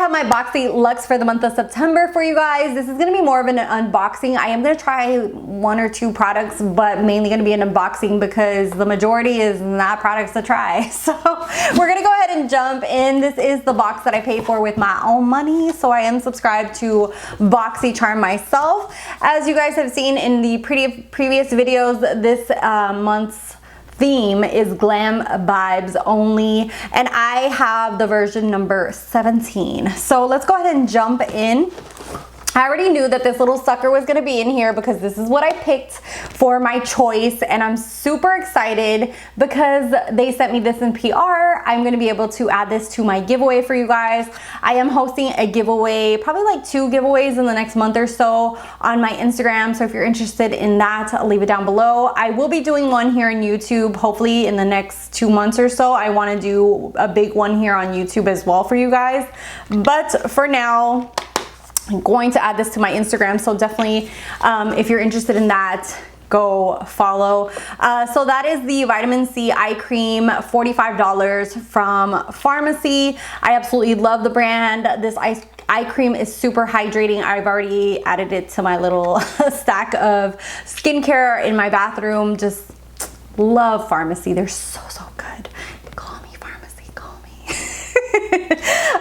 have my Boxyluxe for the month of September for you guys. This is going to be more of an unboxing. I am going to try 1 or 2 products, but mainly going to be an unboxing because the majority is not products to try. So we're going to go ahead and jump in. This is the box that I pay for with my own money. So I am subscribed to Boxycharm myself. As you guys have seen in the previous videos, this month's theme is glam vibes only, and I have the version number 17. So let's go ahead and jump in. I already knew that this little sucker was gonna be in here because this is what I picked for my choice, and I'm super excited because they sent me this in PR. I'm gonna be able to add this to my giveaway for you guys. I am hosting a giveaway, probably like 2 giveaways in the next month or so on my Instagram. So if you're interested in that, I'll leave it down below. I will be doing one here on YouTube, hopefully in the next 2 months or so. I wanna do a big one here on YouTube as well for you guys. But for now, I'm going to add this to my Instagram, so definitely if you're interested in that, go follow. So that is the vitamin C eye cream, $45 from Pharmacy. I absolutely love the brand. This eye cream is super hydrating. I've already added it to my little stack of skincare in my bathroom. Just love Pharmacy. They're so good. Call me Pharmacy, call me.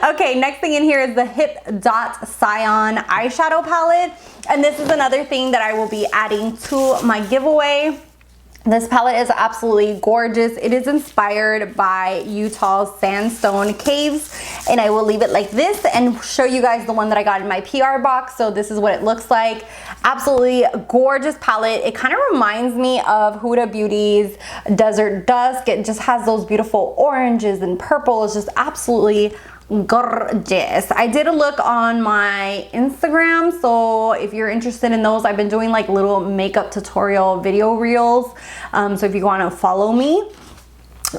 Okay, next thing in here is the Hip Dot Cyan Eyeshadow Palette. And this is another thing that I will be adding to my giveaway. This palette is absolutely gorgeous. It is inspired by Utah's sandstone caves, and I will leave it like this and show you guys the one that I got in my PR box. So this is what it looks like. Absolutely gorgeous palette. It kind of reminds me of Huda Beauty's Desert Dusk. It just has those beautiful oranges and purples, just absolutely gorgeous. I did a look on my Instagram, so if you're interested in those, I've been doing like little makeup tutorial video reels, so if you want to follow me.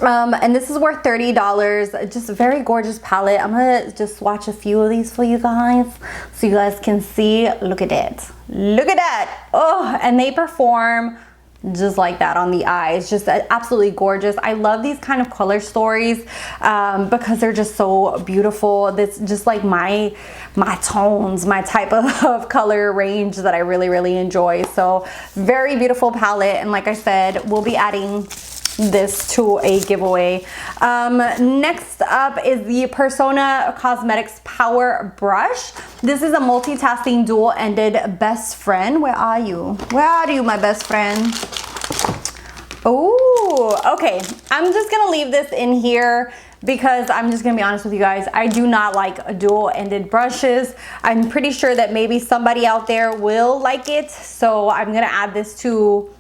And this is worth $30. Just a very gorgeous palette. I'm gonna just swatch a few of these for you guys so you guys can see. Look at it, look at that. Oh, and they perform just like that on the eyes. Just absolutely gorgeous. I love these kind of color stories because they're just so beautiful. That's just like my tones, my type of color range that I really enjoy. So very beautiful palette, and like I said, we'll be adding this to a giveaway. Next up is the Persona Cosmetics Power Brush. This is a multitasking dual-ended best friend. Where are you? Where are you, my best friend? Oh, okay. I'm just gonna leave this in here because I'm just gonna be honest with you guys. I do not like dual-ended brushes. I'm pretty sure that maybe somebody out there will like it, so I'm gonna add this to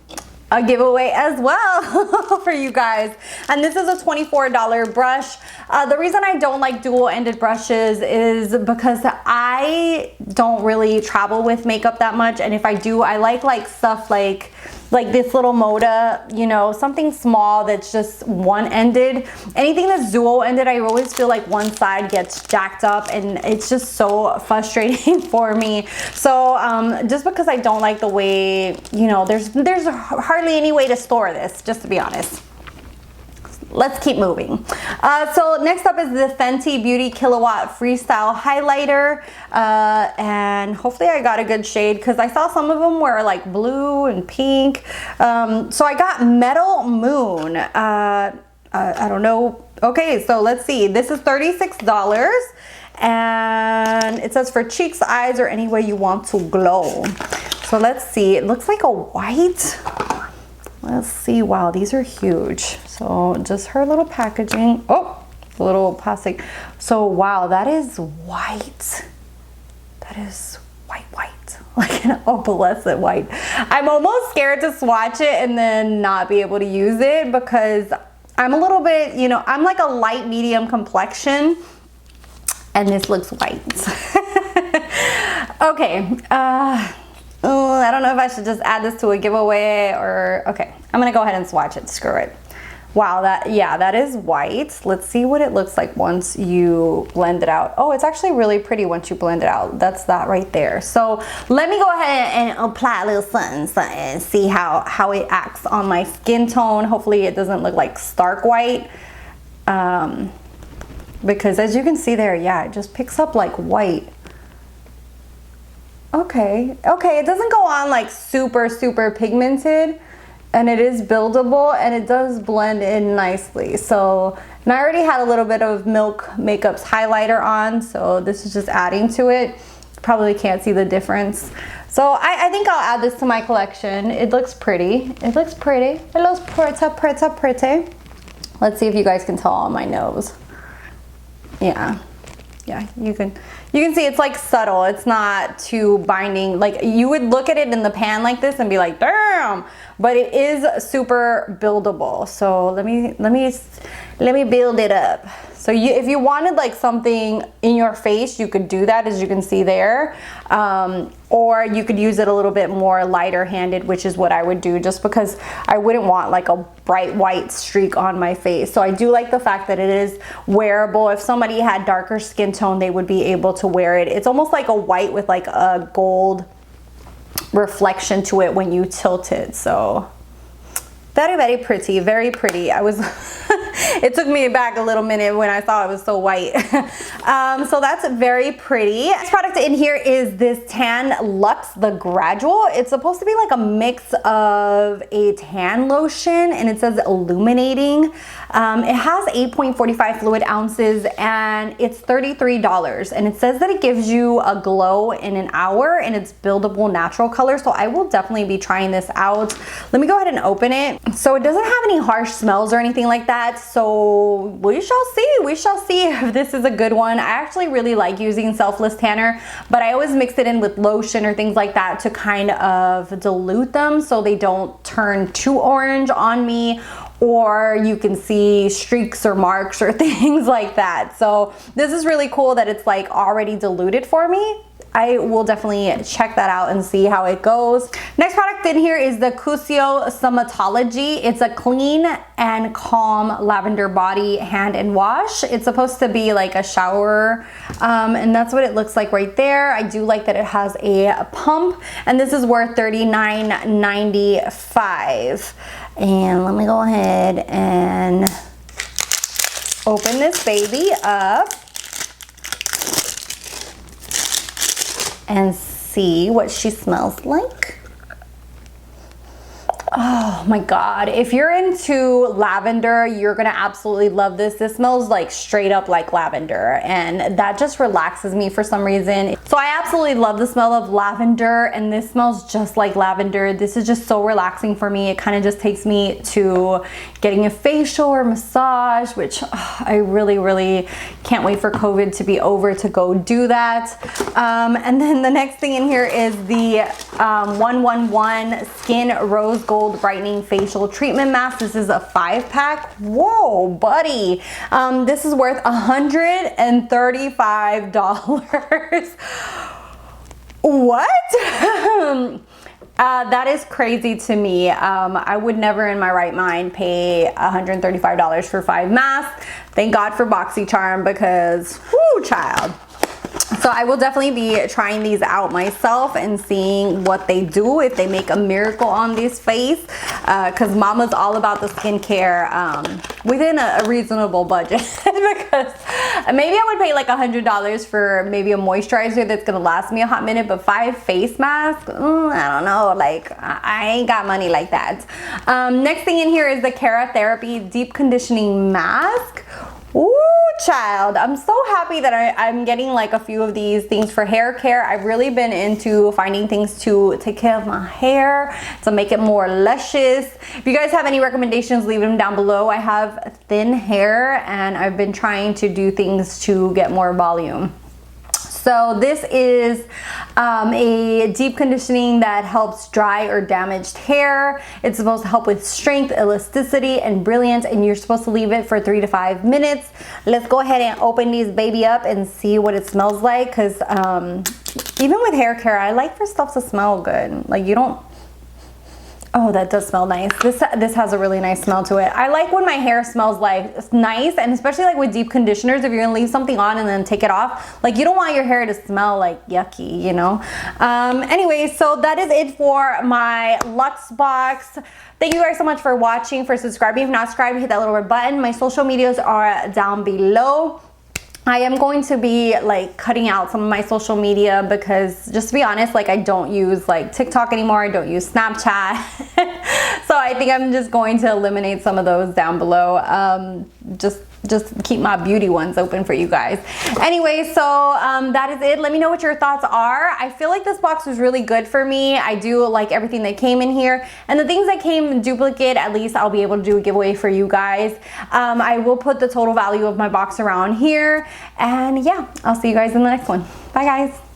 a giveaway as well for you guys. And this is a $24 brush. The reason I don't like dual-ended brushes is because I don't really travel with makeup that much, and if I do, I like stuff like this little Moda, you know, something small that's just one-ended. Anything that's dual-ended, I always feel like one side gets jacked up, and it's just so frustrating for me. So just because I don't like the way, you know, there's hardly any way to store this, just to be honest. Let's keep moving. So next up is the Fenty Beauty Kilowatt Freestyle Highlighter, and hopefully I got a good shade because I saw some of them were like blue and pink. So I got Metal Moon. I don't know. Okay, so let's see. This is $36, and it says for cheeks, eyes, or any way you want to glow. So let's see. It looks like a white. Let's see. Wow, these are huge. So just her little packaging. Oh, the little plastic. So wow, that is white. That is white, like an opalescent white. I'm almost scared to swatch it and then not be able to use it because I'm a little bit, you know, I'm like a light medium complexion, and this looks white. Okay. Oh, I don't know if I should just add this to a giveaway or, okay, I'm gonna go ahead and swatch it, screw it. Wow, that is white. Let's see what it looks like once you blend it out. Oh, it's actually really pretty once you blend it out. That's that right there. So let me go ahead and apply a little something and see how it acts on my skin tone. Hopefully it doesn't look like stark white. because as you can see there, yeah, it just picks up like white. Okay, it doesn't go on like super pigmented, and it is buildable, and it does blend in nicely. So, and I already had a little bit of Milk Makeup's highlighter on, so this is just adding to it. Probably can't see the difference. So I think I'll add this to my collection. It looks pretty. It looks pretty. It looks pretty. Let's see if you guys can tell on my nose. Yeah, you can see it's like subtle. It's not too binding. Like you would look at it in the pan like this and be like, damn, but it is super buildable. So let me build it up. So if you wanted like something in your face, you could do that, as you can see there. Or you could use it a little bit more lighter handed, which is what I would do, just because I wouldn't want like a bright white streak on my face. So I do like the fact that it is wearable. If somebody had darker skin tone, they would be able to wear it. It's almost like a white with like a gold reflection to it when you tilt it. So very pretty, very pretty. It took me back a little minute when I thought it was so white. So that's very pretty. Next product in here is this Tan Luxe, the Gradual. It's supposed to be like a mix of a tan lotion, and it says illuminating. It has 8.45 fluid ounces, and it's $33. And it says that it gives you a glow in an hour, and it's buildable natural color. So I will definitely be trying this out. Let me go ahead and open it. So it doesn't have any harsh smells or anything like that. So we shall see if this is a good one. I actually really like using Selfless Tanner, but I always mix it in with lotion or things like that to kind of dilute them so they don't turn too orange on me, or you can see streaks or marks or things like that. So this is really cool that it's like already diluted for me. I will definitely check that out and see how it goes. Next product in here is the Cuco Luxe. It's a clean and calm lavender body hand and wash. It's supposed to be like a shower, and that's what it looks like right there. I do like that it has a pump, and this is worth $39.95. And let me go ahead and open this baby up and see what she smells like. Oh my God, if you're into lavender, you're gonna absolutely love this. This smells like straight up like lavender, and that just relaxes me for some reason. So I absolutely love the smell of lavender, and this smells just like lavender. This is just so relaxing for me. It kind of just takes me to getting a facial or massage, which I really can't wait for COVID to be over to go do that. And then the next thing in here is the 111 Skin Rose Gold Brightening Facial Treatment Mask. This is a 5-pack. Whoa, buddy. This is worth $135. What? That is crazy to me. I would never in my right mind pay $135 for 5 masks. Thank God for Boxycharm, because, whoo, child. So I will definitely be trying these out myself and seeing what they do, if they make a miracle on this face, because mama's all about the skincare within a reasonable budget. Because maybe I would pay like $100 for maybe a moisturizer that's gonna last me a hot minute, but 5 face masks, I don't know, like I ain't got money like that. Next thing in here is the Cara Therapy Deep Conditioning Mask. Ooh, child, I'm so happy that I'm getting like a few of these things for hair care. I've really been into finding things to take care of my hair, to make it more luscious. If you guys have any recommendations, leave them down below. I have thin hair, and I've been trying to do things to get more volume. So this is a deep conditioning that helps dry or damaged hair. It's supposed to help with strength, elasticity, and brilliance, and you're supposed to leave it for 3 to 5 minutes. Let's go ahead and open these baby up and see what it smells like, because even with hair care, I like for stuff to smell good. Like you don't... Oh, that does smell nice. This has a really nice smell to it. I like when my hair smells like nice, and especially like with deep conditioners, if you're gonna leave something on and then take it off, like you don't want your hair to smell like yucky, you know? Anyway, so that is it for my Luxe box. Thank you guys so much for watching, for subscribing. If not subscribed, hit that little red button. My social medias are down below. I am going to be like cutting out some of my social media because, just to be honest, like I don't use like TikTok anymore. I don't use Snapchat. So I think I'm just going to eliminate some of those down below. Just keep my beauty ones open for you guys. Anyway, so that is it. Let me know what your thoughts are. I feel like this box was really good for me. I do like everything that came in here, and the things that came in duplicate, at least I'll be able to do a giveaway for you guys. I will put the total value of my box around here, and yeah, I'll see you guys in the next one. Bye guys.